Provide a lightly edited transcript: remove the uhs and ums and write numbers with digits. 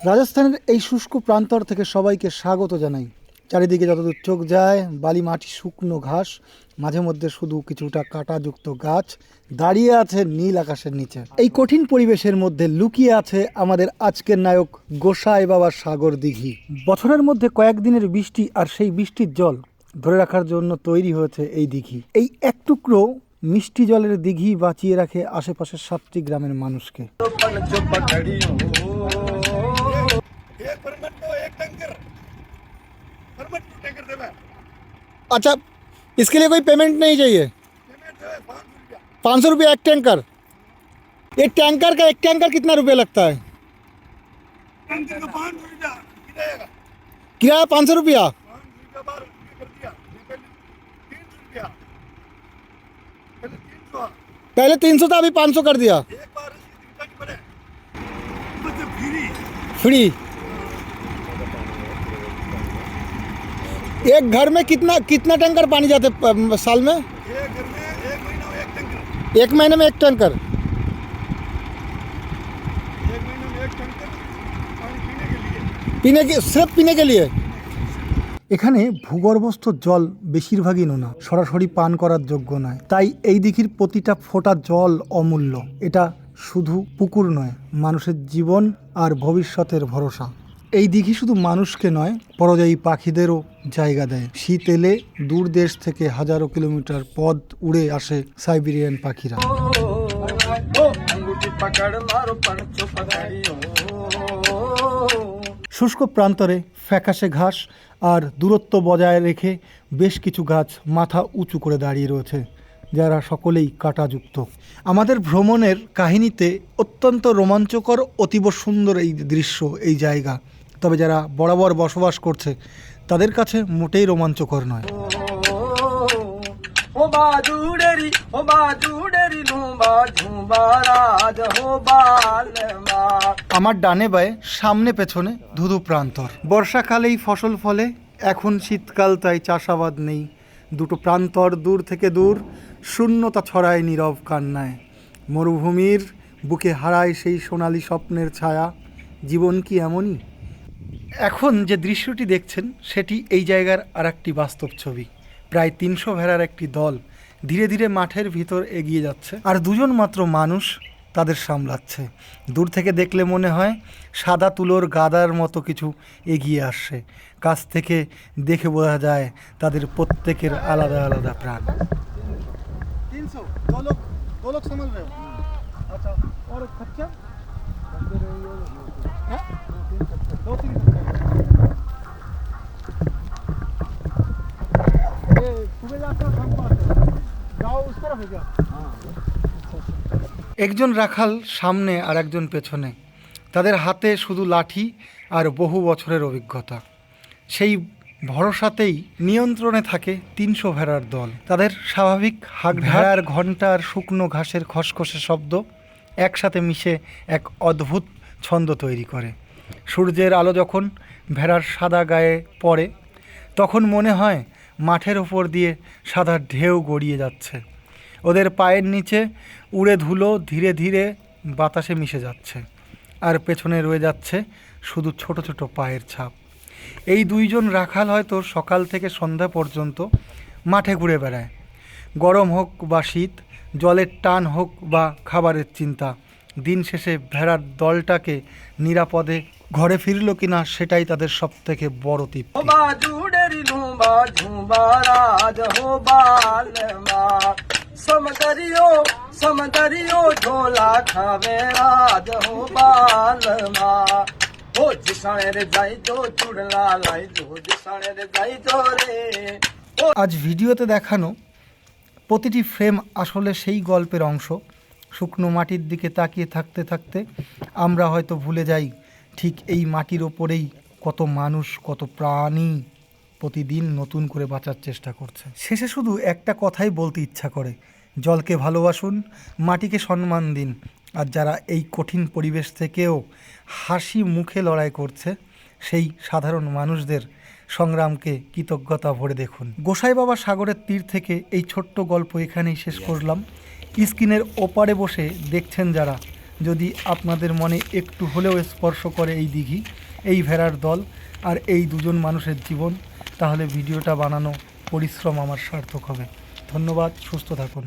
রাজস্থানের এই শুষ্ক প্রান্তর থেকে সবাইকে স্বাগত জানাই। চারিদিকে যতদূর চোখ যায় বালি মাটি, শুকনো ঘাস, মাঝে মধ্যে শুধু কিছুটা কাঁটাযুক্ত গাছ দাঁড়িয়ে আছে নীল আকাশের নিচে। এই কঠিন পরিবেশের মধ্যে লুকিয়ে আছে আমাদের আজকের নায়ক গোসাই বাবার সাগর দিঘি। বছরের মধ্যে কয়েকদিনের বৃষ্টি আর সেই বৃষ্টির জল ধরে রাখার জন্য তৈরি হয়েছে এই দিঘি। এই এক টুকরো মিষ্টি জলের দিঘি বাঁচিয়ে রাখে আশেপাশের 7টি গ্রামের মানুষকে। अच्छा, इसके लिए कोई पेमेंट नहीं चाहिए? 500 रुपया एक टैंकर। एक टैंकर का एक टैंकर कितना रुपया लगता है? किराया 500 रुपया। पहले 300 था, अभी 500 कर दिया। फ्री। एक घर में कितना कितना टैंकर पानी जाते साल में? एक महीने में एक टैंकर। पीने के, सिर्फ पीने के लिए। এখানে ভূগর্ভস্থ জল বেশিরভাগই নোনা, সরাসরি পান করার যোগ্য নয়। তাই এই দিঘির প্রতিটা ফোঁটা জল অমূল্য। এটা শুধু পুকুর নয়, মানুষের জীবন আর ভবিষ্যতের ভরসা। এই দিঘি শুধু মানুষকে নয়, পরযায়ী পাখিদেরও জায়গা দেয়। শীত এলে দূর দেশ থেকে হাজারো কিলোমিটার পথ উড়ে আসে সাইবেরিয়ান পাখিরা। শুষ্ক প্রান্তরে ফ্যাকাশে ঘাস আর দূরত্ব বজায় রেখে বেশ কিছু গাছ মাথা উঁচু করে দাঁড়িয়ে রয়েছে, যারা সকলেই কাঁটাযুক্ত। আমাদের ভ্রমণের কাহিনীতে অত্যন্ত রোমাঞ্চকর, অতীব সুন্দর এই দৃশ্য, এই জায়গা। তবে যারা বরাবর বসবাস করছে তাদের কাছে মোটেই রোমাঞ্চকর নয়। আমার ডানে বায়ে, সামনে পেছনে ধুধু প্রান্তর। বর্ষাকালেই ফসল ফলে, এখন শীতকাল, তাই চাষাবাদ নেই। দুটো প্রান্তর দূর থেকে দূর, শূন্যতা ছড়ায় নীরব কান্নায়। মরুভূমির বুকে হারায় সেই সোনালি স্বপ্নের ছায়া। জীবন কি এমনই? এখন যে দৃশ্যটি দেখছেন সেটি এই জায়গার আর একটি বাস্তব ছবি। প্রায় 300 ভেড়ার একটি দল ধীরে ধীরে মাঠের ভিতর এগিয়ে যাচ্ছে, আর দুজন মাত্র মানুষ তাদের সামলাচ্ছে। দূর থেকে দেখলে মনে হয় সাদা তুলোর গাদার মতো কিছু এগিয়ে আসছে। কাছ থেকে দেখে বোঝা যায় তাদের প্রত্যেকের আলাদা আলাদা প্রাণ। 300 दो लोग समझ रहे हो? अच्छा, और खच्चर? हाँ? 2-3 ये सुबह जाते हो, शाम को आते हो? गाँव उस तरफ है क्या? हाँ। একজন রাখাল সামনে আর একজন পেছনে, তাদের হাতে শুধু লাঠি আর বহু বছরের অভিজ্ঞতা। সেই ভরসাতেই নিয়ন্ত্রণে থাকে 300 ভেড়ার দল। তাদের স্বাভাবিক হাঁক, ভেড়ার ঘণ্টা আর শুকনো ঘাসের খসখসে শব্দ একসাথে মিশে এক অদ্ভুত ছন্দ তৈরি করে। সূর্যের আলো যখন ভেড়ার সাদা গায়ে পড়ে, তখন মনে হয় মাঠের ওপর দিয়ে সাদা ঢেউ গড়িয়ে যাচ্ছে। ওদের পায়ের নিচে উড়ে ধুলো ধীরে ধীরে বাতাসে মিশে যাচ্ছে, আর পেছনে রয়ে যাচ্ছে শুধু ছোট ছোট পায়ের ছাপ। এই দুইজন রাখাল হয়তো সকাল থেকে সন্ধ্যা পর্যন্ত মাঠে ঘুরে বেড়ায়। গরম হোক বা শীত, জলের টান হোক বা খাবারের চিন্তা, দিন শেষে ভেড়ার দলটাকে নিরাপদে ঘরে ফিরল কিনা সেটাই তাদের সবথেকে বড় তৃপ্তি। আজ ভিডিওতে দেখানো প্রতিটি ফ্রেম আসলে সেই গল্পের অংশ। শুকনো মাটির দিকে তাকিয়ে থাকতে থাকতে আমরা হয়তো ভুলে যাই ঠিক এই মাটির ওপরেই কত মানুষ, কত প্রাণী প্রতিদিন নতুন করে বাঁচার চেষ্টা করছে। শেষে শুধু একটা কথাই বলতে ইচ্ছা করে, জলকে ভালোবাসুন, মাটিকে সম্মান দিন, আর যারা এই কঠিন পরিবেশ থেকেও হাসি মুখে লড়াই করছে সেই সাধারণ মানুষদের সংগ্রামকে কৃতজ্ঞতা ভরে দেখুন। গোসাই বাবা সাগরের তীর থেকে এই ছোট্ট গল্প এখানেই শেষ করলাম। স্ক্রিনের ওপারে বসে দেখছেন যারা, যদি আপনাদের মনে একটু হলেও স্পর্শ করে এই দিঘি, এই ভেড়ার দল আর এই দুজন মানুষের জীবন, তাহলে ভিডিওটা বানানো পরিশ্রম আমার সার্থক হবে। ধন্যবাদ, সুস্থ থাকুন।